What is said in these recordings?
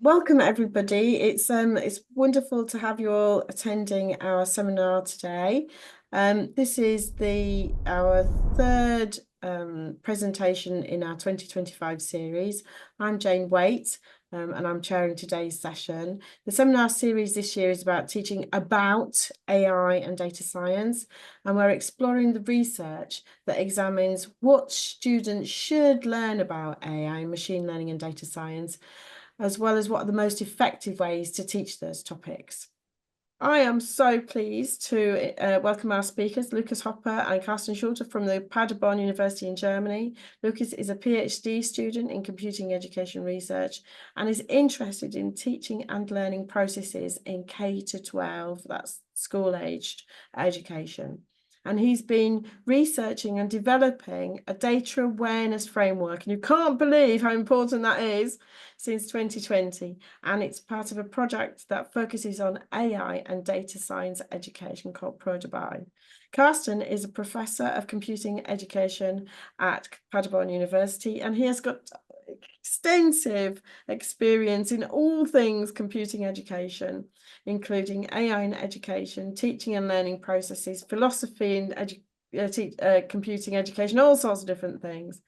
Welcome everybody. It's wonderful to have you all attending our seminar today. This is our third presentation in our 2025 series. I'm Jane Waite, and I'm chairing today's session. The seminar series this year is about teaching about AI and data science, and we're exploring the research that examines what students should learn about AI, machine learning and data science, as well as what are the most effective ways to teach those topics. I am so pleased to welcome our speakers, Lukas Höper and Carsten Schulte from the Paderborn University in Germany. Lukas is a PhD student in computing education research and is interested in teaching and learning processes in K-12, that's school-aged education. And he's been researching and developing a data awareness framework. And you can't believe how important that is since 2020. And it's part of a project that focuses on AI and data science education called ProDubai. Carsten is a professor of computing education at Paderborn University, and he has got extensive experience in all things computing education, including AI in education, teaching and learning processes, philosophy in computing education, all sorts of different things.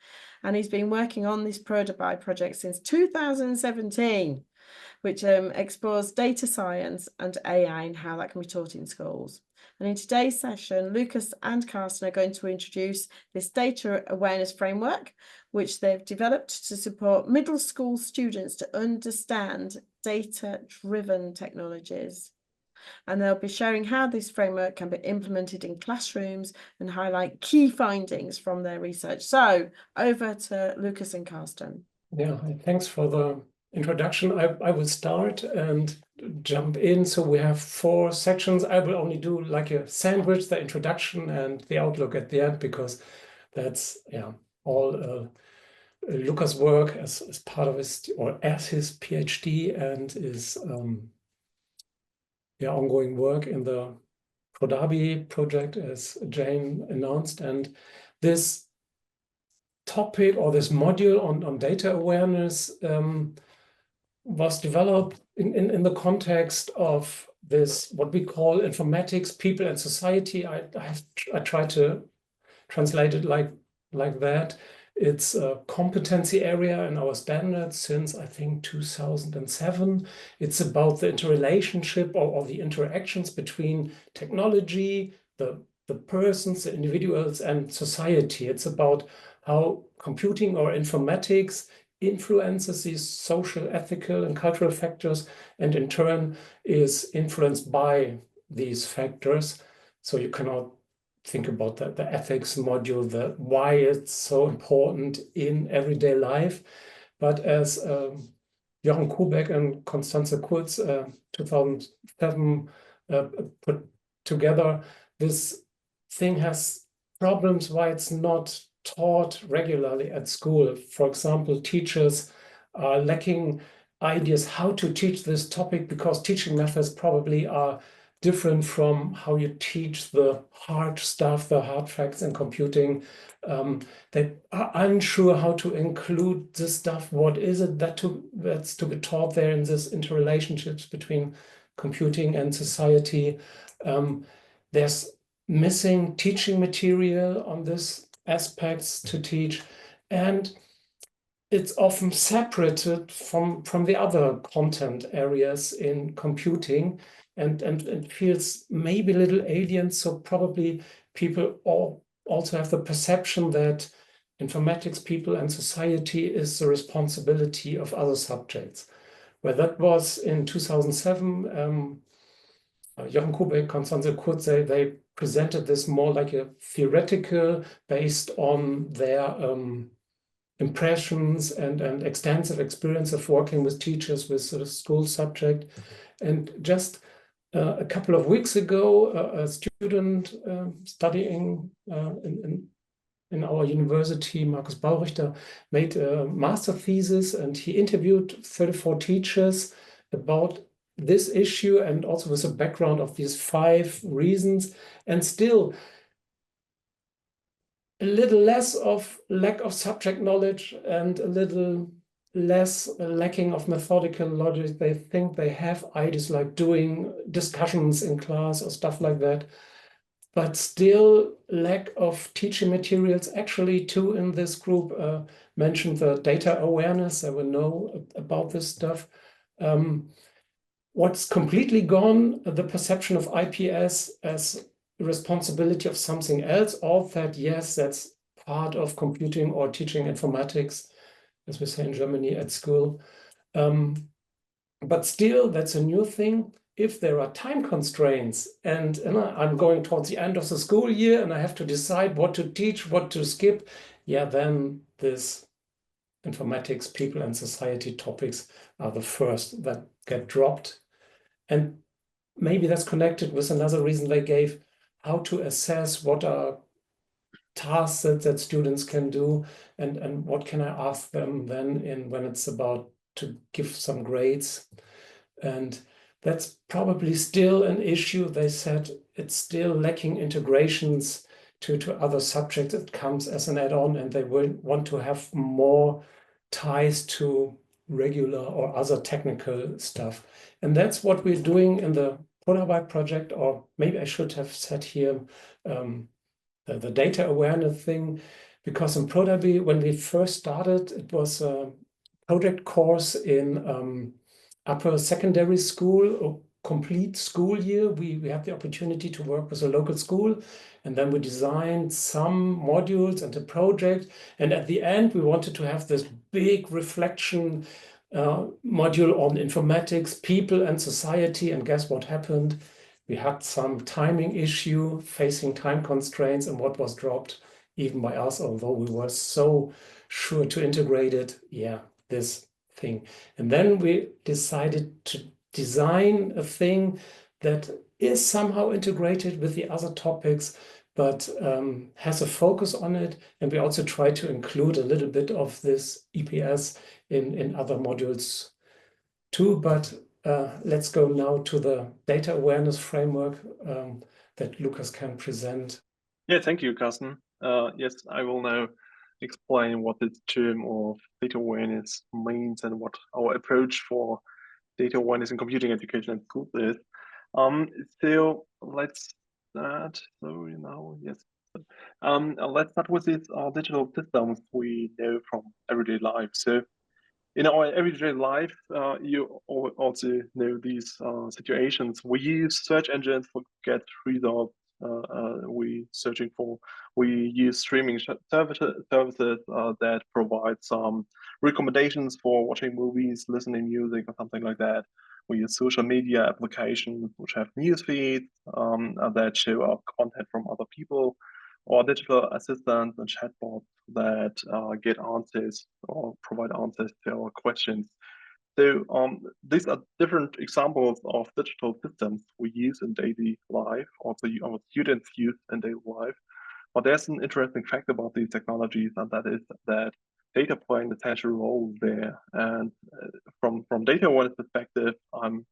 And he's been working on this ProDubai project since 2017, which explores data science and AI and how that can be taught in schools. And in today's session, Lukas and Carsten are going to introduce this data awareness framework, which they've developed to support middle school students to understand data-driven technologies. And they'll be sharing how this framework can be implemented in classrooms and highlight key findings from their research. So over to Lukas and Carsten. Yeah, thanks for the introduction. I will start and jump in. So we have 4 sections. I will only do like a sandwich, the introduction and the outlook at the end, because that's all Lukas' work as part of his, or as his PhD, and his ongoing work in the ProDubai project, as Jane announced. And this topic, or this module on data awareness, was developed in the context of this, what we call informatics, people and society. I try to translate it like that. It's a competency area in our standards since, I think, 2007. It's about the interrelationship or the interactions between technology, the persons, the individuals, and society. It's about how computing or informatics influences these social, ethical, and cultural factors, and in turn is influenced by these factors. So you cannot think about the ethics module, the why it's so important in everyday life. But as Jochen Kubeck and Constanze Kurz 2007 put together, this thing has problems why it's not taught regularly at school. For example, teachers are lacking ideas how to teach this topic because teaching methods probably are different from how you teach the hard stuff, the hard facts in computing. They are unsure how to include this stuff. What is it that's to be taught there in this interrelationships between computing and society? There's missing teaching material on this aspects to teach, and it's often separated from the other content areas in computing, and it feels maybe a little alien. So probably people also have the perception that informatics, people, and society is the responsibility of other subjects. Where that was in 2007, Jochen Kubeck, Constanze Kurz, they presented this more like a theoretical based on their impressions and extensive experience of working with teachers with the school subject. And just a couple of weeks ago, a student studying in our university, Markus Baurichter, made a master thesis, and he interviewed 34 teachers about this issue, and also with a background of these 5 reasons, and still a little less of lack of subject knowledge and a little less lacking of methodical logic. They think they have ideas like doing discussions in class or stuff like that, but still lack of teaching materials. Actually, too, in this group mentioned the data awareness. They will know about this stuff. What's completely gone, the perception of IPS as responsibility of something else. All that, yes, that's part of computing or teaching informatics, as we say in Germany at school. But still, that's a new thing. If there are time constraints and I'm going towards the end of the school year and I have to decide what to teach, what to skip, yeah, then this informatics, people and society topics are the first that get dropped. And maybe that's connected with another reason they gave, how to assess what are tasks that students can do and what can I ask them then when it's about to give some grades. And that's probably still an issue. They said it's still lacking integrations to other subjects. It comes as an add-on, and they will want to have more ties to regular or other technical stuff. And that's what we're doing in the Polaroid project, or maybe I should have said here the data awareness thing, because in Prodaby, when we first started, it was a project course in upper secondary school, a complete school year. We had the opportunity to work with a local school, and then we designed some modules and a project. And at the end, we wanted to have this big reflection module on informatics, people and society. And guess what happened? We had some timing issue, facing time constraints, and what was dropped even by us, although we were so sure to integrate it. Yeah, this thing. And then we decided to design a thing that is somehow integrated with the other topics, but has a focus on it. And we also try to include a little bit of this EPS in other modules too. But let's go now to the data awareness framework that Lukas can present. Yeah, thank you, Carsten. Yes, I will now explain what the term of data awareness means and what our approach for data awareness in computing education at schools is. So let's start. So yes. Let's start with these digital systems we know from everyday life. So in our everyday life, you also know these situations. We use search engines for get results. We use streaming services that provide some recommendations for watching movies, listening music, or something like that. We use social media applications which have news feeds that show up content from other people, or digital assistants and chatbots that get answers or provide answers to our questions. So these are different examples of digital systems we use in daily life, also our students use in daily life. But there's an interesting fact about these technologies, and that is that data play an essential role there. And from data awareness perspective, I'm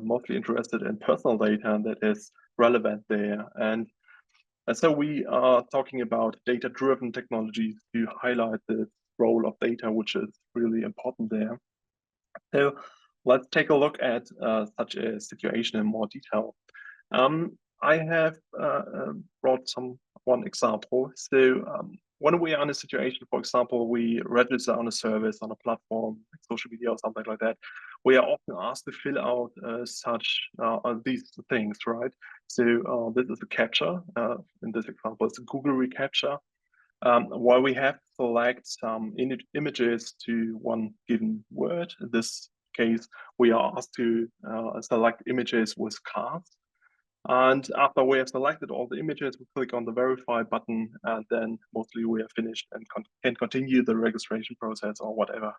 mostly interested in personal data that is relevant there. And so we are talking about data-driven technologies to highlight the role of data, which is really important there. So let's take a look at such a situation in more detail. I have brought one example. So when we are in a situation, for example, we register on a service, on a platform, like social media or something like that, we are often asked to fill out these things, right? So this is a captcha. In this example, it's a Google reCAPTCHA. While we have to select some images to one given word, in this case, we are asked to select images with cars. And after we have selected all the images, we click on the verify button, and then mostly we are finished and can continue the registration process or whatever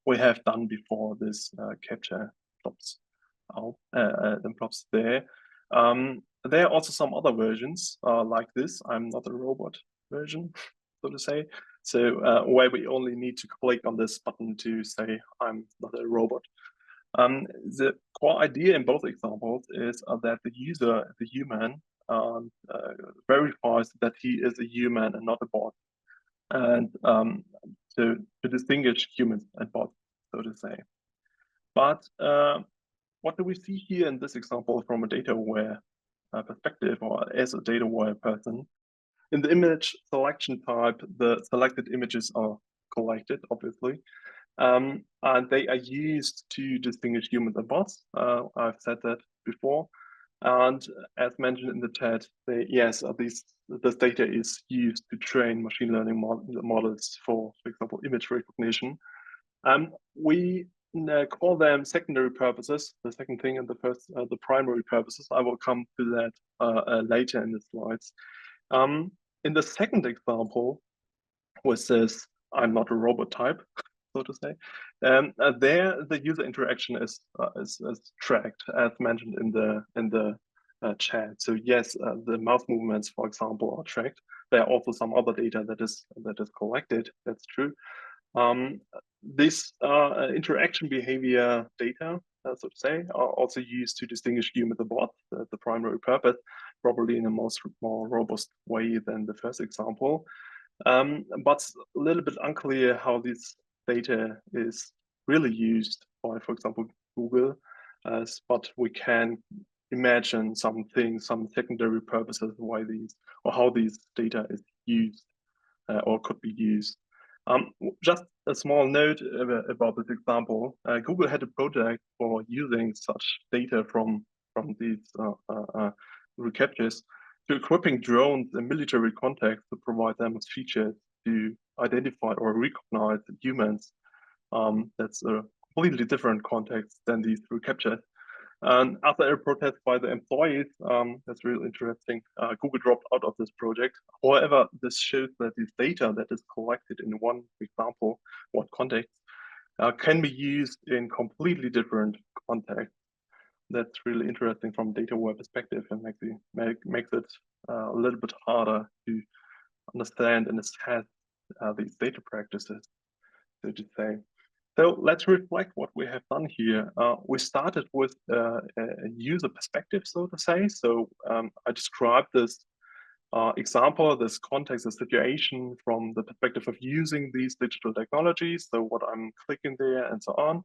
we have done before this captcha plops out and plops there. There are also some other versions like this. I'm not a robot version, so to say. So where we only need to click on this button to say I'm not a robot. The core idea in both examples is that the user, the human, verifies that he is a human and not a bot, and to distinguish humans and bots. so to say. But what do we see here in this example from a data-aware perspective, or as a data-aware person? In the image selection type, the selected images are collected, obviously, and they are used to distinguish humans and bots. I've said that before. And as mentioned in the chat, this data is used to train machine learning models for example, image recognition. We call them secondary purposes. The second thing and the first, the primary purposes. I will come to that later in the slides. In the second example, with this "I'm not a robot" type, so to say, there the user interaction is tracked as mentioned in the chat. So yes, the mouse movements, for example, are tracked. There are also some other data that is collected. That's true. This interaction behavior data, so to say, are also used to distinguish human and bot, the primary purpose, probably in a more robust way than the first example. But a little bit unclear how this data is really used by, for example, Google. But we can imagine some secondary purposes why these or how these data is used or could be used. Just a small note about this example. Google had a project for using such data from these recaptures to equipping drones in military context to provide them with features to identify or recognize humans. That's a completely different context than these recaptures. And after a protest by the employees, that's really interesting, Google dropped out of this project. However, this shows that this data that is collected in one example, one context, can be used in completely different contexts. That's really interesting from a data-aware perspective, and makes it a little bit harder to understand and assess these data practices, so to say. So let's reflect what we have done here. We started with a user perspective, so to say. So I described this example, this context, this situation from the perspective of using these digital technologies. So what I'm clicking there and so on.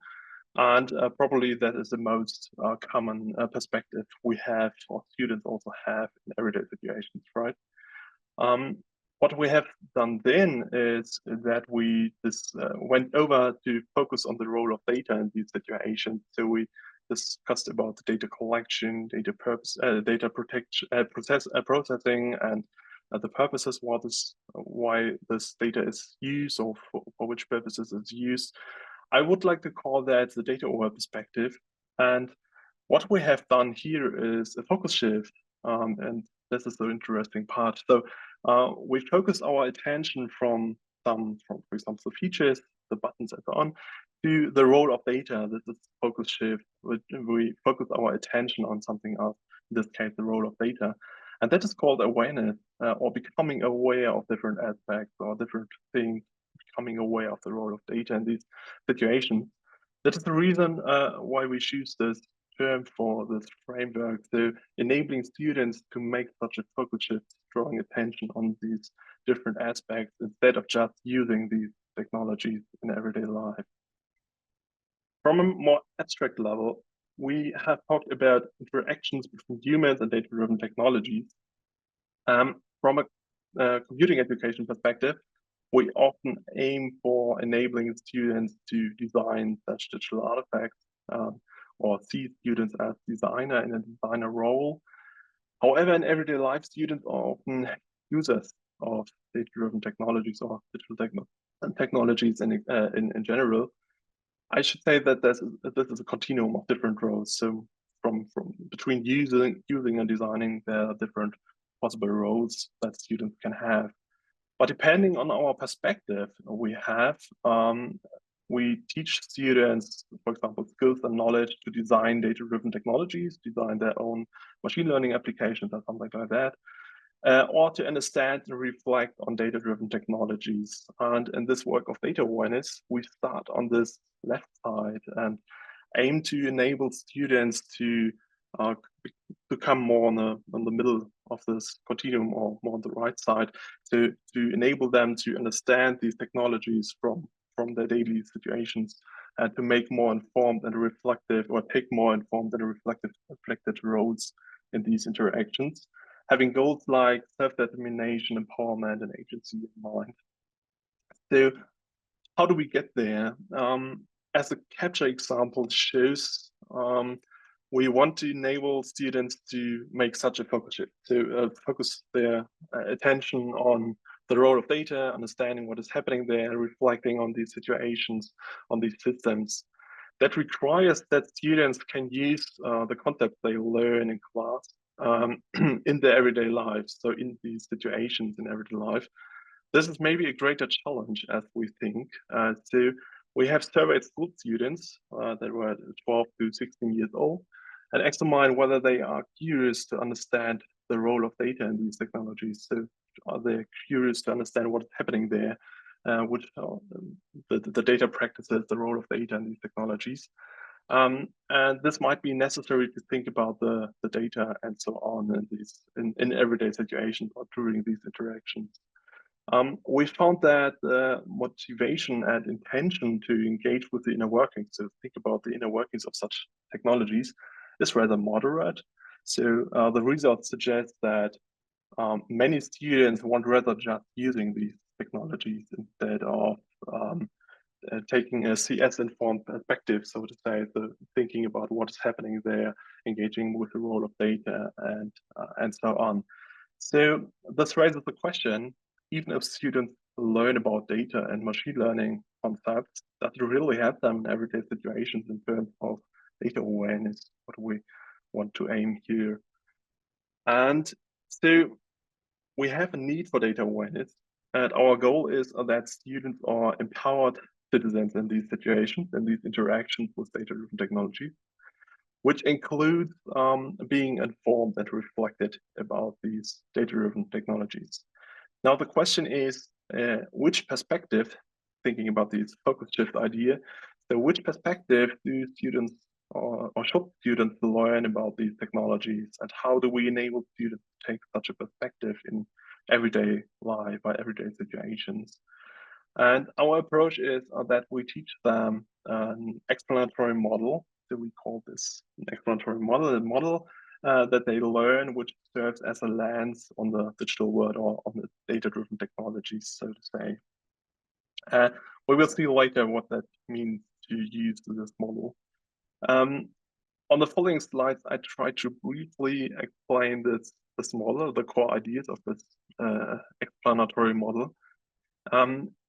And probably that is the most common perspective we have, or students also have in everyday situations, right? What we have done then is that we went over to focus on the role of data in these situations. So we discussed about the data collection, data protection, processing, and the purposes why this data is used, or for which purposes it's used. I would like to call that the data-aware perspective. And what we have done here is a focus shift, and this is the interesting part. So we focus our attention from for example, the features, the buttons, and so on, to the role of data. This is focus shift. We focus our attention on something else. In this case, the role of data, and that is called awareness, or becoming aware of different aspects or different things. Becoming aware of the role of data in these situations. That is the reason why we choose this term for this framework, so enabling students to make such a focus shift, drawing attention on these different aspects instead of just using these technologies in everyday life. From a more abstract level, we have talked about interactions between humans and data-driven technologies. From a computing education perspective, we often aim for enabling students to design such digital artifacts, or see students as designer in a designer role. However, in everyday life, students are often users of data-driven technologies or digital technologies in general. I should say that this is a continuum of different roles. So from between using and designing, there are different possible roles that students can have. But depending on our perspective, we teach students, for example, skills and knowledge to design data-driven technologies, design their own machine learning applications or something like that, or to understand and reflect on data-driven technologies. And in this work of data awareness, we start on this left side and aim to enable students to become more on the middle of this continuum, or more on the right side, to enable them to understand these technologies from their daily situations to make more informed and reflective, or take more informed and reflected roles in these interactions, having goals like self-determination, empowerment, and agency in mind. So how do we get there? As the capture example shows, we want to enable students to make such a focus shift, to focus their attention on the role of data, understanding what is happening there, reflecting on these situations, on these systems. That requires that students can use the concepts they learn in class in their everyday lives, so in these situations in everyday life. This is maybe a greater challenge, as we think. So we have surveyed school students that were 12 to 16 years old and examined whether they are curious to understand the role of data in these technologies. So are they curious to understand what's happening there, the data practices, the role of data in these technologies. And this might be necessary to think about the data and so on in everyday situations or during these interactions. We found that motivation and intention to engage with the inner workings, to think about the inner workings of such technologies, is rather moderate. So the results suggest that many students want rather just using these technologies instead of taking a CS-informed perspective, so to say, so thinking about what is happening there, engaging with the role of data, and so on. So this raises the question, even if students learn about data and machine learning concepts, does it really help them in everyday situations in terms of data awareness, what we want to aim here? And so we have a need for data awareness, and our goal is that students are empowered citizens in these situations and these interactions with data-driven technology, which includes being informed and reflected about these data-driven technologies. Now, the question is, which perspective, thinking about this focus shift idea, so which perspective do students or should students learn about these technologies, and how do we enable students to take such a perspective in everyday life or everyday situations? And our approach is that we teach them an explanatory model. So we call this an explanatory model, a model that they learn, which serves as a lens on the digital world or on the data-driven technologies, so to say. We will see later what that means to use this model. On the following slides, I try to briefly explain this model, the core ideas of this explanatory model.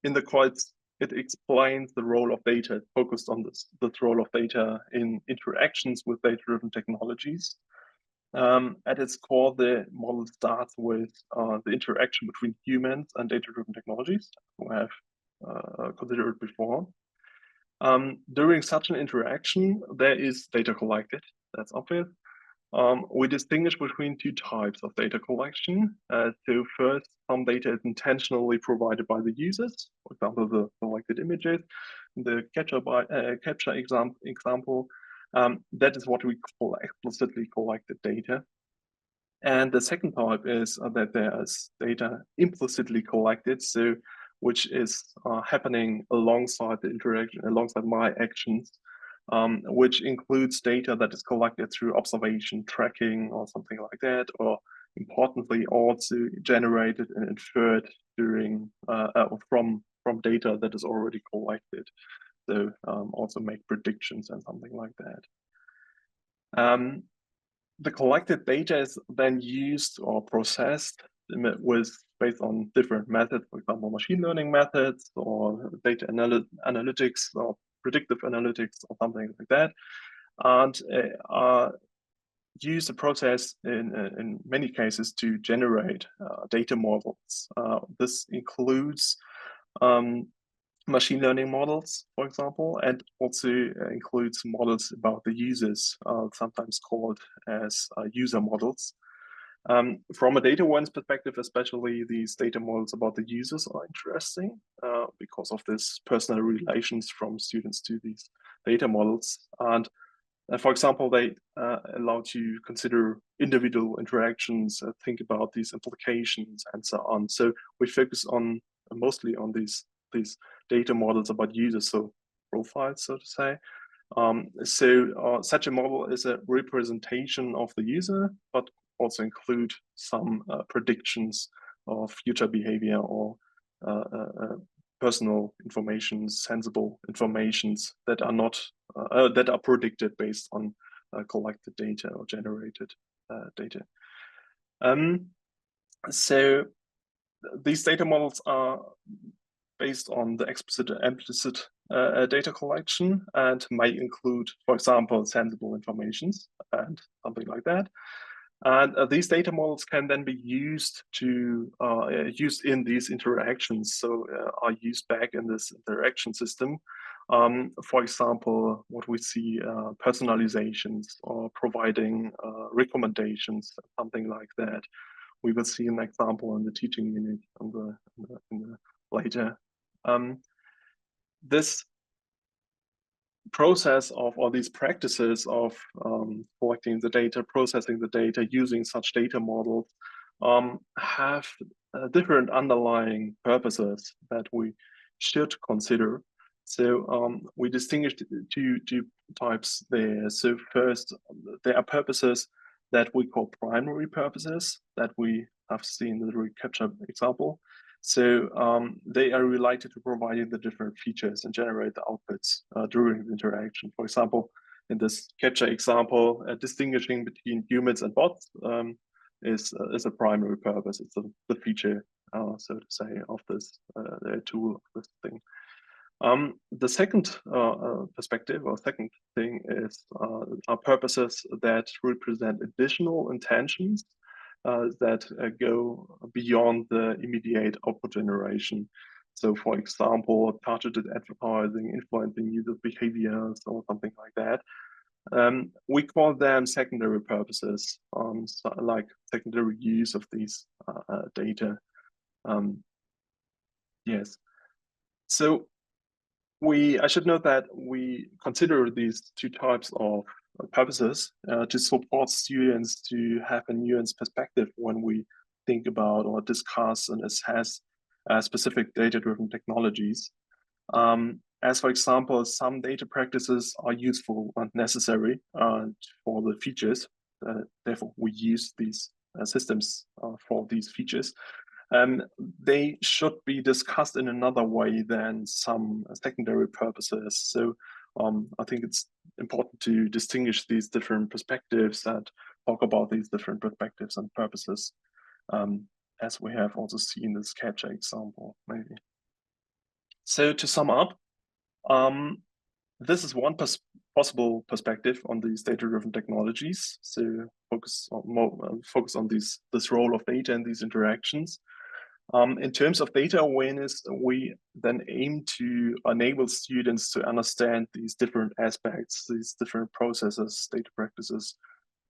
In the quotes, it explains the role of data. It focused on this role of data in interactions with data-driven technologies. At its core, the model starts with the interaction between humans and data-driven technologies, we have considered before. During such an interaction, there is data collected, that's obvious. We distinguish between two types of data collection. So first, some data is intentionally provided by the users, for example, the selected images. The capture example, that is what we call explicitly collected data. And the second type is that there is data implicitly collected, so which is happening alongside the interaction, alongside my actions, which includes data that is collected through observation, tracking, or something like that, or importantly, also generated and inferred during from data that is already collected. So also make predictions and something like that. The collected data is then used or processed based on different methods, for example, machine learning methods or data analytics or predictive analytics or something like that, and use the process in many cases to generate data models. This includes machine learning models, for example, and also includes models about the users, sometimes called as user models. From a data awareness perspective, especially these data models about the users are interesting because of this personal relations from students to these data models. And for example, they allow to consider individual interactions, think about these implications and so on. So we focus on mostly on these data models about users. So profiles, so to say. Such a model is a representation of the user, but also include some predictions of future behavior or personal information, sensible informations that are not that are predicted based on collected data or generated data. So these data models are based on the explicit and implicit data collection and may include, for example, sensible informations and something like that. And these data models can then be used to used in these interactions, so are used back in this interaction system. For example, what we see personalizations or providing recommendations, something like that. We will see an example in the teaching unit in the later. This process of, or these practices of collecting the data, processing the data, using such data models have different underlying purposes that we should consider. So we distinguished two types there. So first, there are purposes that we call primary purposes that we have seen in the recapture example. So they are related to providing the different features and generate the outputs during the interaction. For example, in this capture example, distinguishing between humans and bots is a primary purpose. It's the feature, so to say, of this tool, of this thing. The second perspective or second thing is are purposes that represent additional intentions that go beyond the immediate output generation. So for example, targeted advertising, influencing user behaviors or something like that. We call them secondary purposes, so like secondary use of these data. Yes. So I should note that we consider these two types of purposes to support students to have a nuanced perspective when we think about or discuss and assess specific data-driven technologies. As for example, some data practices are useful and necessary for the features. Therefore, we use these systems for these features. They should be discussed in another way than some secondary purposes. So I think it's important to distinguish these different perspectives and talk about these different perspectives and purposes, as we have also seen this capture example, maybe. So to sum up, this is one possible perspective on these data-driven technologies. So focus on this role of data in these interactions. In terms of data awareness, we then aim to enable students to understand these different aspects, these different processes, data practices,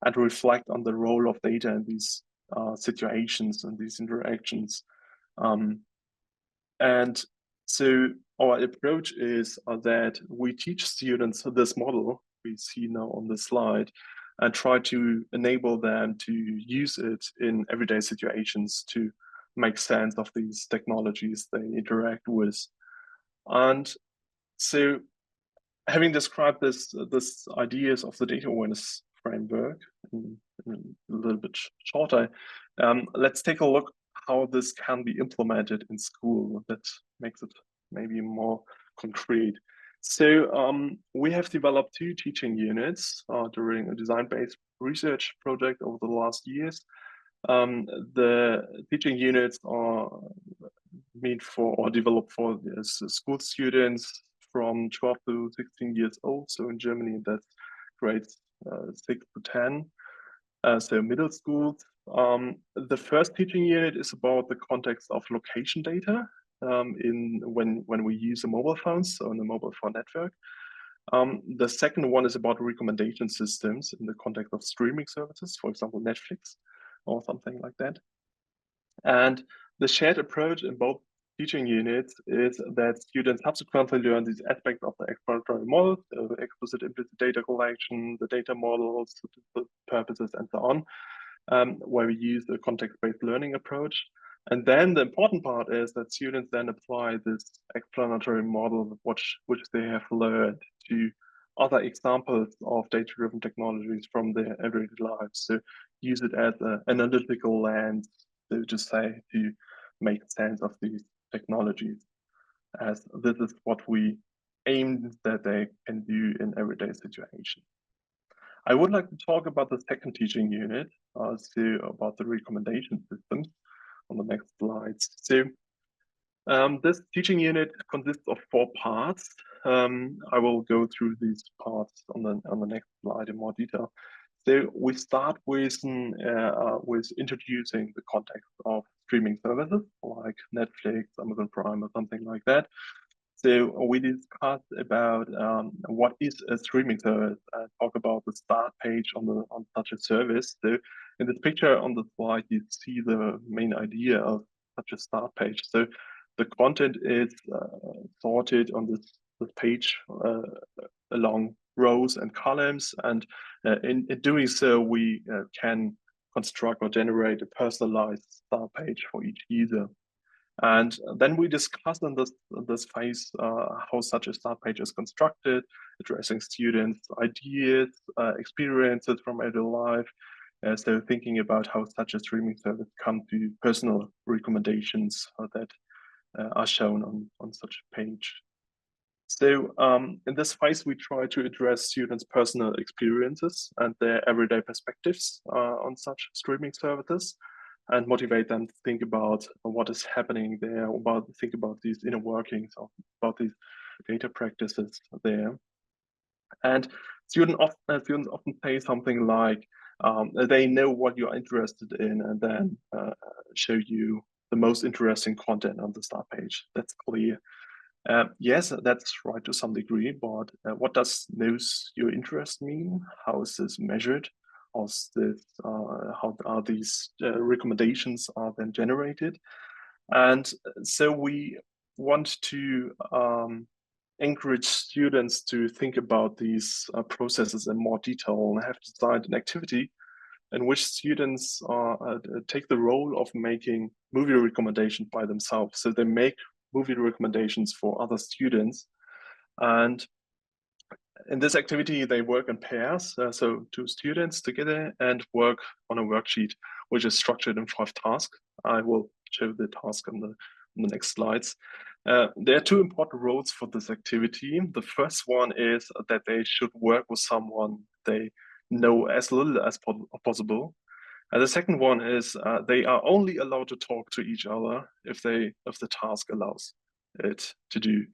and reflect on the role of data in these situations and these interactions. And so our approach is that we teach students this model we see now on the slide and try to enable them to use it in everyday situations to make sense of these technologies they interact with. And so having described this ideas of the data awareness framework in a little bit shorter, let's take a look how this can be implemented in school. That makes it maybe more concrete. So we have developed two teaching units during a design-based research project over the last years. The teaching units are made for or developed for school students from 12 to 16 years old. So in Germany, that's grades 6 to 10. So middle school. The first teaching unit is about the context of location data when we use the mobile phones, so in the mobile phone network. The second one is about recommendation systems in the context of streaming services, for example, Netflix or something like that. And the shared approach in both teaching units is that students subsequently learn these aspects of the explanatory model, the explicit implicit data collection, the data models, the purposes, and so on, where we use the context-based learning approach. And then the important part is that students then apply this explanatory model, which they have learned, to other examples of data-driven technologies from their everyday lives. So use it as an analytical lens, so to say, to make sense of these technologies, as this is what we aim that they can do in everyday situations. I would like to talk about the second teaching unit, so about the recommendation systems on the next slides. So this teaching unit consists of 4 parts. I will go through these parts on the next slide in more detail. So we start with introducing the context of streaming services like Netflix, Amazon Prime, or something like that. So we discussed about what is a streaming service and talk about the start page on such a service. So in this picture on the slide, you see the main idea of such a start page. So the content is sorted on this page along rows and columns, and in doing so, we can construct or generate a personalized start page for each user. And then we discussed in this phase how such a start page is constructed, addressing students' ideas, experiences from everyday life. So thinking about how such a streaming service come to personal recommendations that are shown on such a page. So in this phase, we try to address students' personal experiences and their everyday perspectives on such streaming services, and motivate them to think about what is happening there, think about these inner workings, about these data practices there. And students often say something like, they know what you're interested in, and then show you the most interesting content on the start page. That's clear. Yes, that's right to some degree, but what does knows your interest mean? How is this measured? How are these recommendations are then generated? And so we want to encourage students to think about these processes in more detail, and have designed an activity in which students take the role of making movie recommendations by themselves. So they make movie recommendations for other students. And in this activity, they work in pairs, so 2 students together, and work on a worksheet, which is structured in 5 tasks. I will show the task on the next slides. There are 2 important roles for this activity. The first one is that they should work with someone they know as little as possible. And the second one is they are only allowed to talk to each other if the task allows it to do.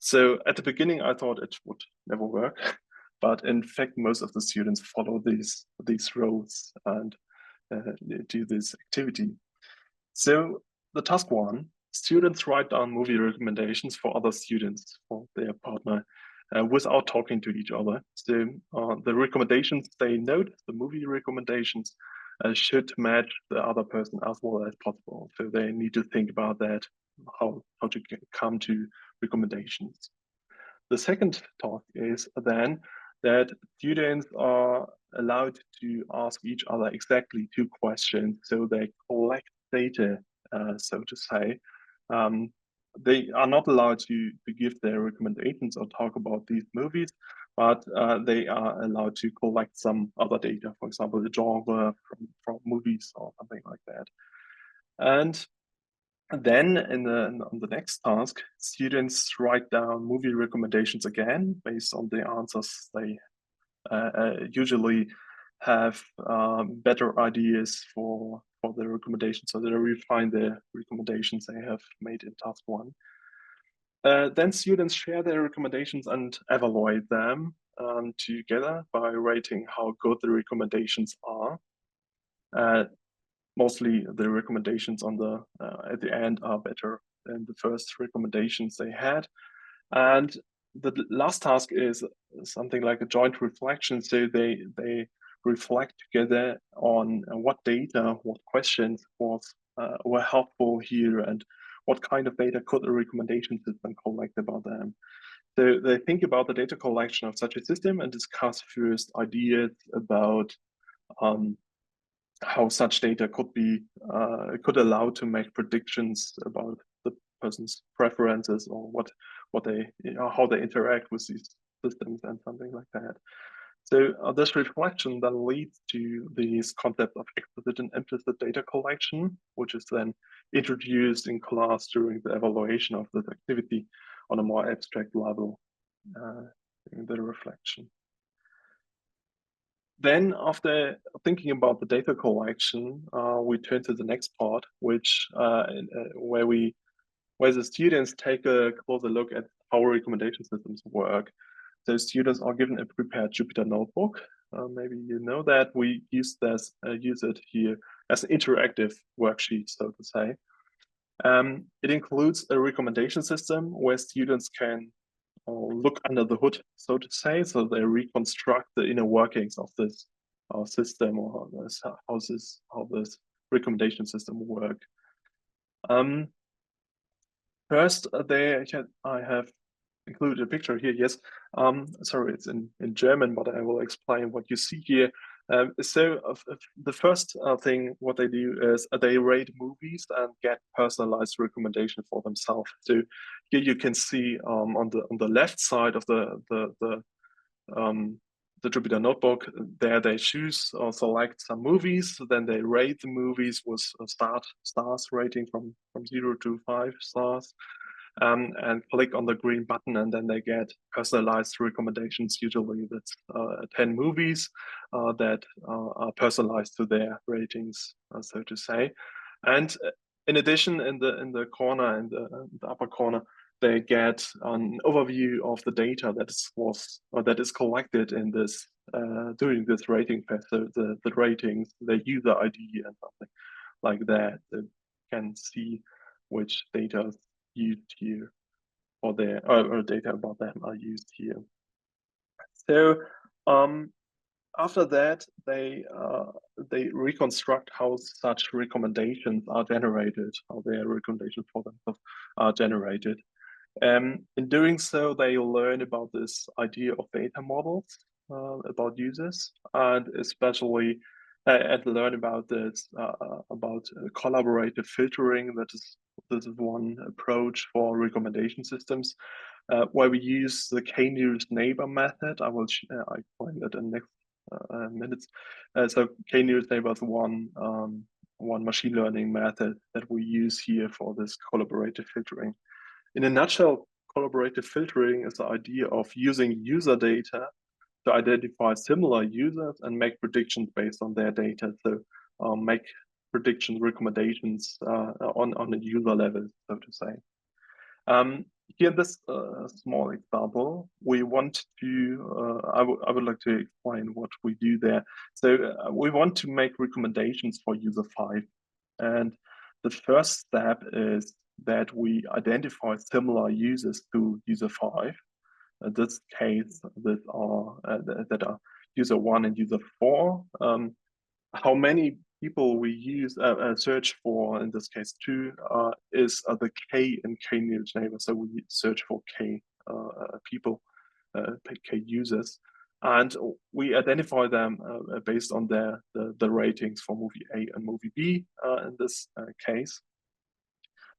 So at the beginning, I thought it would never work, but in fact, most of the students follow these roles and do this activity. So the task 1, students write down movie recommendations for other students, for their partner, without talking to each other. So the recommendations they note, the movie recommendations, should match the other person as well as possible. So they need to think about that, how to come to recommendations. The second task is then that students are allowed to ask each other exactly 2 questions. So they collect data, so to say. They are not allowed to give their recommendations or talk about these movies, but they are allowed to collect some other data, for example, the genre from movies or something like that. And then on the next task, students write down movie recommendations again based on the answers they usually have better ideas for the recommendations, so they refine the recommendations they have made in task 1. Then students share their recommendations and evaluate them together by rating how good the recommendations are. Mostly the recommendations at the end are better than the first recommendations they had. And the last task is something like a joint reflection. So they reflect together on what data, what questions were helpful here, and what kind of data could the recommendation system collect about them. So they think about the data collection of such a system and discuss first ideas about how such data could allow to make predictions about the person's preferences or what they how they interact with these systems and something like that. So this reflection then leads to this concept of explicit and implicit data collection, which is then introduced in class during the evaluation of this activity on a more abstract level in the reflection. Then, after thinking about the data collection, we turn to the next part, which where the students take a closer look at how recommendation systems work. So students are given a prepared Jupyter notebook. Maybe you know that we use it here as an interactive worksheet, so to say. It includes a recommendation system where students can look under the hood, so to say, so they reconstruct the inner workings of this system, or how this recommendation system work. First, I have included a picture here. Yes, sorry, it's in German, but I will explain what you see here. The first thing what they do is they rate movies and get personalized recommendations for themselves. So here you can see on the left side of the Jupyter notebook, there they choose or select some movies, then they rate the movies with a stars rating from 0 to 5 stars. And click on the green button, and then they get personalized recommendations. Usually that's 10 movies that are personalized to their ratings, so to say. And in addition, in the corner, in the upper corner, they get an overview of the data that is collected in this during this rating test. So the ratings, the user ID, and something like that. They can see which data used here, or data about them are used here. So after that, they reconstruct how such recommendations are generated, how their recommendations for themselves are generated. In doing so, they learn about this idea of data models about users, and especially and learn about this about collaborative filtering. This is one approach for recommendation systems, where we use the k-nearest neighbor method. I will explain that in next minutes. So k-nearest neighbor is one machine learning method that we use here for this collaborative filtering. In a nutshell, collaborative filtering is the idea of using user data to identify similar users and make predictions based on their data. So make prediction recommendations on a user level, so to say. Here in this small example, we want to, I would like to explain what we do there. So we want to make recommendations for user 5. And the first step is that we identify similar users to user 5. In this case, that are user 1 and user 4. How many people we use search for, in this case 2, is the K in k-nearest neighbor. So we search for K people, K users, and we identify them based on the ratings for movie A and movie B in this case.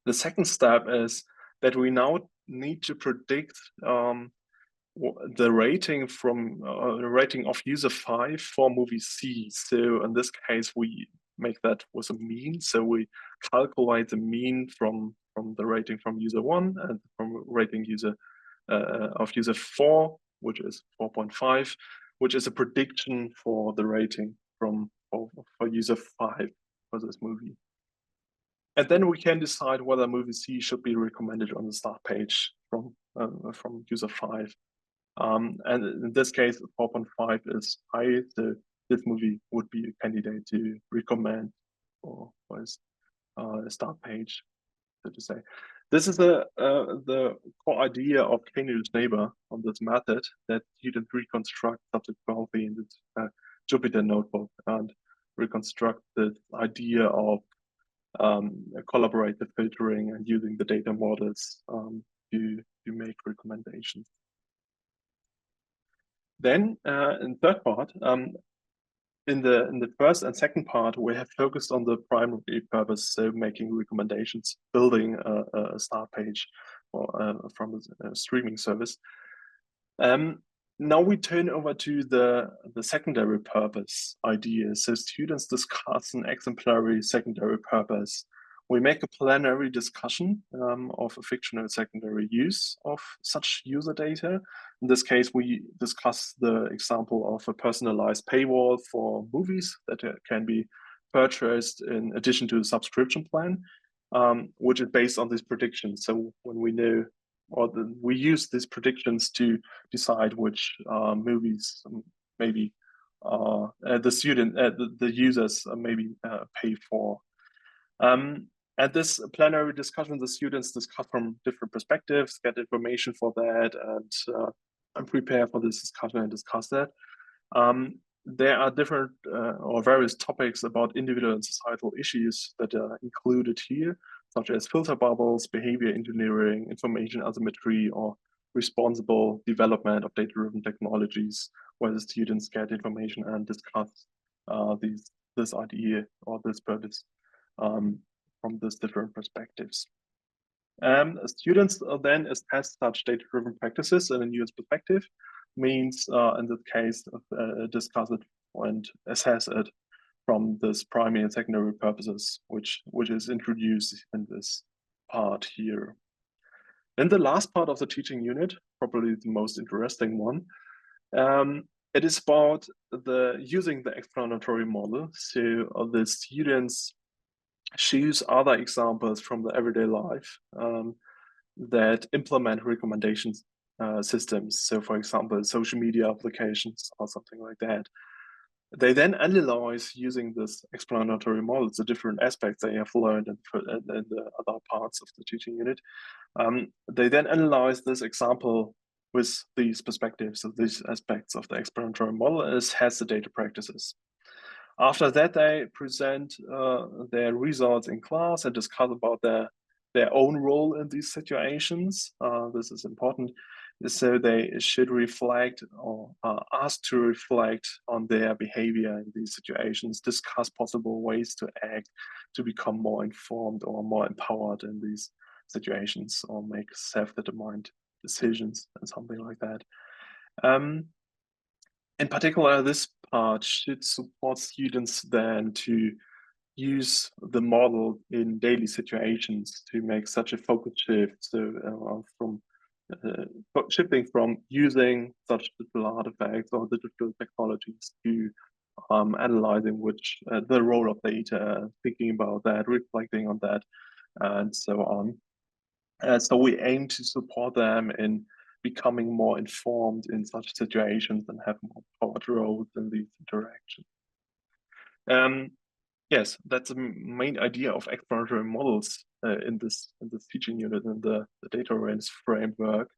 The second step is that we now need to predict the rating of user 5 for movie C. So in this case, we make that with a mean. So we calculate the mean from the rating from user 1 and from rating of user 4, which is 4.5, which is a prediction for the rating for user 5 for this movie. And then we can decide whether movie C should be recommended on the start page from user 5. And in this case, 4.5 is high, so this movie would be a candidate to recommend for his start page, so to say. This is the core idea of k-nearest neighbor on this method that you can reconstruct subsequently in this Jupyter notebook and reconstruct the idea of collaborative filtering and using the data models to make recommendations. Then in third part, in the first and second part, we have focused on the primary purpose, so making recommendations, building a start page from a streaming service. Now we turn over to the secondary purpose idea. So students discuss an exemplary secondary purpose. We make a plenary discussion of a fictional secondary use of such user data. In this case, we discuss the example of a personalized paywall for movies that can be purchased in addition to the subscription plan, which is based on these predictions. So when we know, we use these predictions to decide which movies maybe the users maybe pay for. At this plenary discussion, the students discuss from different perspectives, get information for that, and prepare for this discussion and discuss that. There are different or various topics about individual and societal issues that are included here, such as filter bubbles, behavior engineering, information asymmetry, or responsible development of data-driven technologies, where the students get information and discuss this idea or this purpose from these different perspectives. Students then assess such data-driven practices in a US perspective, means in this case discuss it and assess it from this primary and secondary purposes, which is introduced in this part here. Then the last part of the teaching unit, probably the most interesting one, it is about using the explanatory model. So the students choose other examples from the everyday life that implement recommendations systems. So for example, social media applications or something like that. They then analyze using this explanatory model, the different aspects they have learned in the other parts of the teaching unit. They then analyze this example with these perspectives of these aspects of the explanatory model as has the data practices. After that, they present their results in class and discuss about their own role in these situations. This is important. So they should reflect or ask to reflect on their behavior in these situations, discuss possible ways to act to become more informed or more empowered in these situations, or make self-determined decisions and something like that. In particular, this part should support students then to use the model in daily situations to make such a focus shift. So from shifting from using such digital artifacts or digital technologies to analyzing the role of data, thinking about that, reflecting on that, and so on. So we aim to support them in becoming more informed in such situations and have more powered roles in these interactions. Yes, that's the main idea of explanatory models in this teaching unit in the data awareness framework.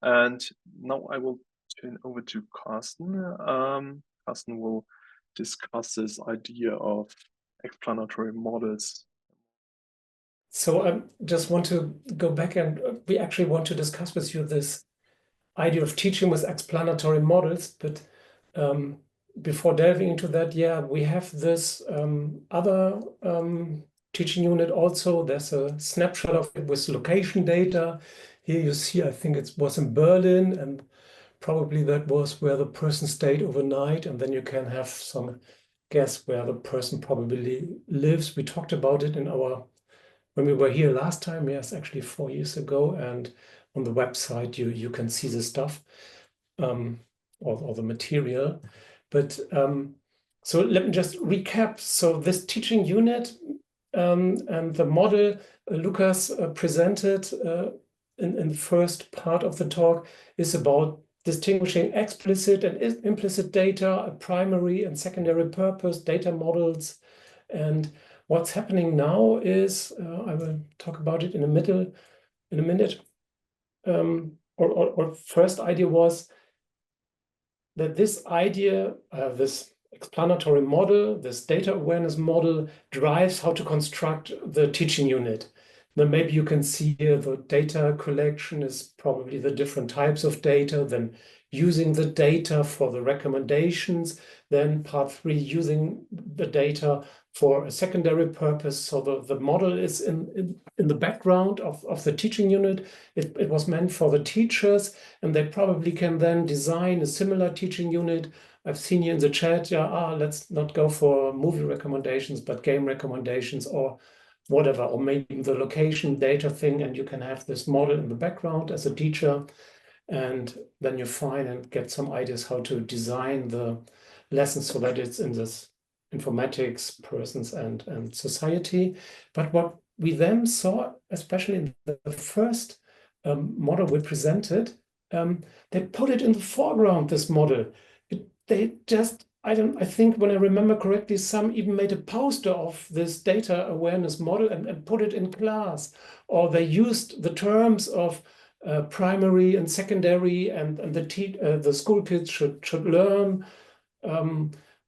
And now I will turn over to Carsten. Carsten will discuss this idea of explanatory models. So I just want to go back, and we actually want to discuss with you this idea of teaching with explanatory models. But before delving into that, yeah, we have this other teaching unit also. There's a snapshot of it with location data. Here you see, I think it was in Berlin, and probably that was where the person stayed overnight, and then you can have some guess where the person probably lives. We talked about it when we were here last time, yes, actually 4 years ago, and on the website you can see the stuff or the material. But so let me just recap. So this teaching unit and the model Lukas presented in the first part of the talk is about distinguishing explicit and implicit data, a primary and secondary purpose, data models. And what's happening now is, I will talk about it in a minute. Or first idea was that this idea, this explanatory model, this data awareness model drives how to construct the teaching unit. Then maybe you can see here the data collection is probably the different types of data. Then using the data for the recommendations. Then part 3, using the data for a secondary purpose. So the model is in the background of the teaching unit. It was meant for the teachers, and they probably can then design a similar teaching unit. I've seen you in the chat, let's not go for movie recommendations, but game recommendations or whatever, or maybe the location data thing, and you can have this model in the background as a teacher, and then you find and get some ideas how to design the lessons so that it's in this informatics, persons, and society. But what we then saw, especially in the first model we presented, they put it in the foreground, this model. They just, I think when I remember correctly, some even made a poster of this data awareness model and put it in class, or they used the terms of primary and secondary, and the school kids should learn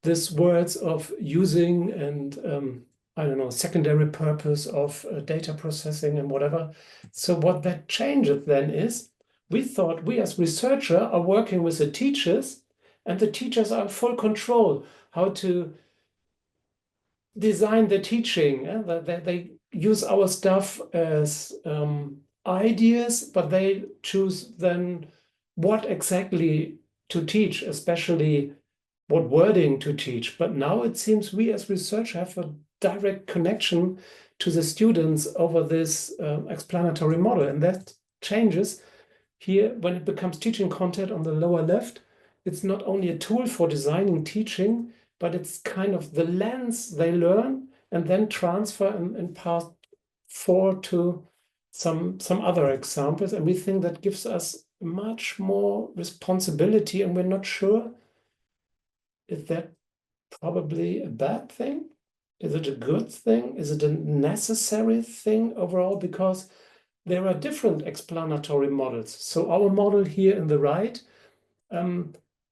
these words of using and I don't know, secondary purpose of data processing and whatever. So what that changes then is, we thought we as researchers are working with the teachers, and the teachers are in full control how to design the teaching. They use our stuff as ideas, but they choose then what exactly to teach, especially what wording to teach. But now it seems we as researchers have a direct connection to the students over this explanatory model, and that changes here when it becomes teaching content on the lower left. It's not only a tool for designing teaching, but it's kind of the lens they learn and then transfer in part 4 to some other examples. And we think that gives us much more responsibility, and we're not sure, is that probably a bad thing? Is it a good thing? Is it a necessary thing overall? Because there are different explanatory models. So our model here in the right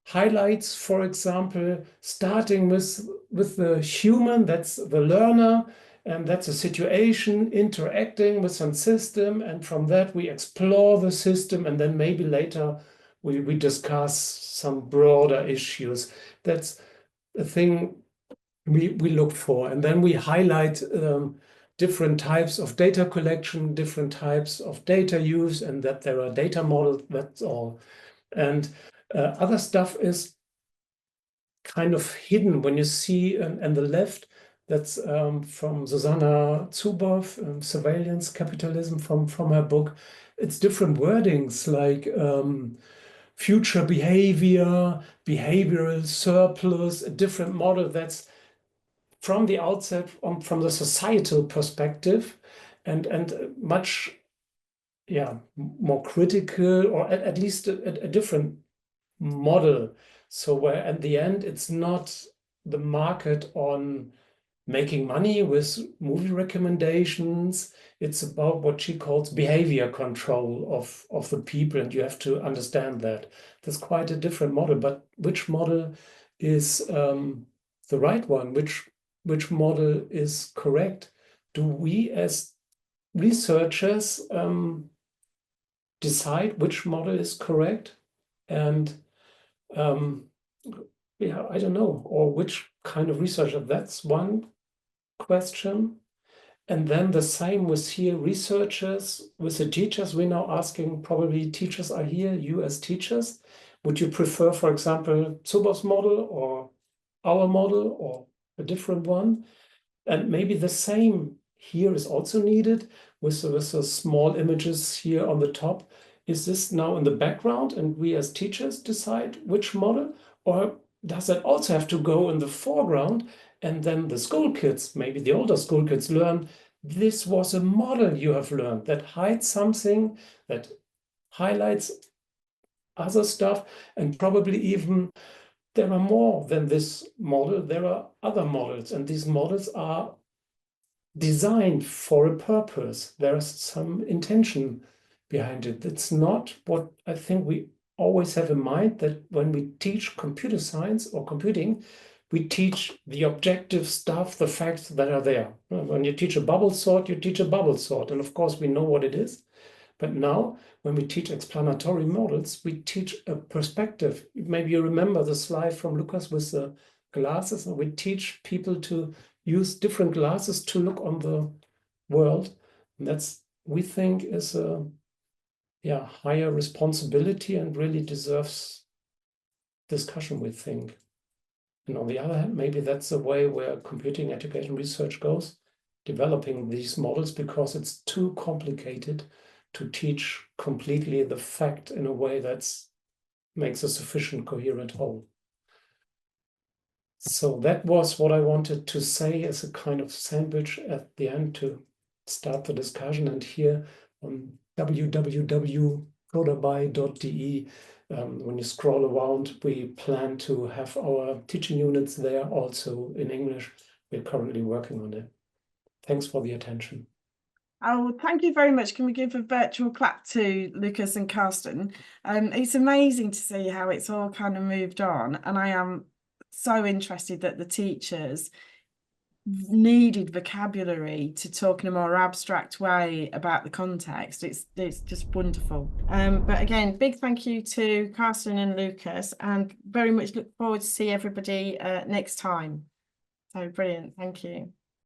highlights, for example, starting with the human, that's the learner, and that's a situation interacting with some system, and from that we explore the system, and then maybe later we discuss some broader issues. That's a thing we look for, and then we highlight different types of data collection, different types of data use, and that there are data models, that's all. And other stuff is kind of hidden when you see on the left, that's from Susanna Zuboff, Surveillance Capitalism, from her book. It's different wordings like future behavior, behavioral surplus, a different model that's from the outset, from the societal perspective, and much more critical, or at least a different model. So where at the end, it's not the market on making money with movie recommendations. It's about what she calls behavior control of the people, and you have to understand that. That's quite a different model, but which model is the right one? Which model is correct? Do we as researchers decide which model is correct? And I don't know, or which kind of researcher? That's one question. And then the same with here, researchers, with the teachers, we're now asking, probably teachers are here, you as teachers, would you prefer, for example, Zuboff's model or our model or a different one? And maybe the same here is also needed with the small images here on the top. Is this now in the background and we as teachers decide which model? Or does that also have to go in the foreground, and then the school kids, maybe the older school kids, learn this was a model you have learned that hides something, that highlights other stuff, and probably even there are more than this model, there are other models, and these models are designed for a purpose. There's some intention behind it. It's not what I think we always have in mind, that when we teach computer science or computing, we teach the objective stuff, the facts that are there. When you teach a bubble sort, you teach a bubble sort. And of course, we know what it is. But now, when we teach explanatory models, we teach a perspective. Maybe you remember the slide from Lukas with the glasses, and we teach people to use different glasses to look on the world. And that's, we think, is a higher responsibility and really deserves discussion, we think. And on the other hand, maybe that's the way where computing education research goes, developing these models, because it's too complicated to teach completely the fact in a way that makes a sufficient coherent whole. So that was what I wanted to say as a kind of sandwich at the end to start the discussion. And here on www.prodaby.de, when you scroll around, we plan to have our teaching units there also in English. We're currently working on it. Thanks for the attention. Oh, thank you very much. Can we give a virtual clap to Lukas and Carsten? It's amazing to see how it's all kind of moved on. And I am so interested that the teachers needed vocabulary to talk in a more abstract way about the context. It's just wonderful. But again, big thank you to Carsten and Lukas, and very much look forward to see everybody next time. So brilliant. Thank you.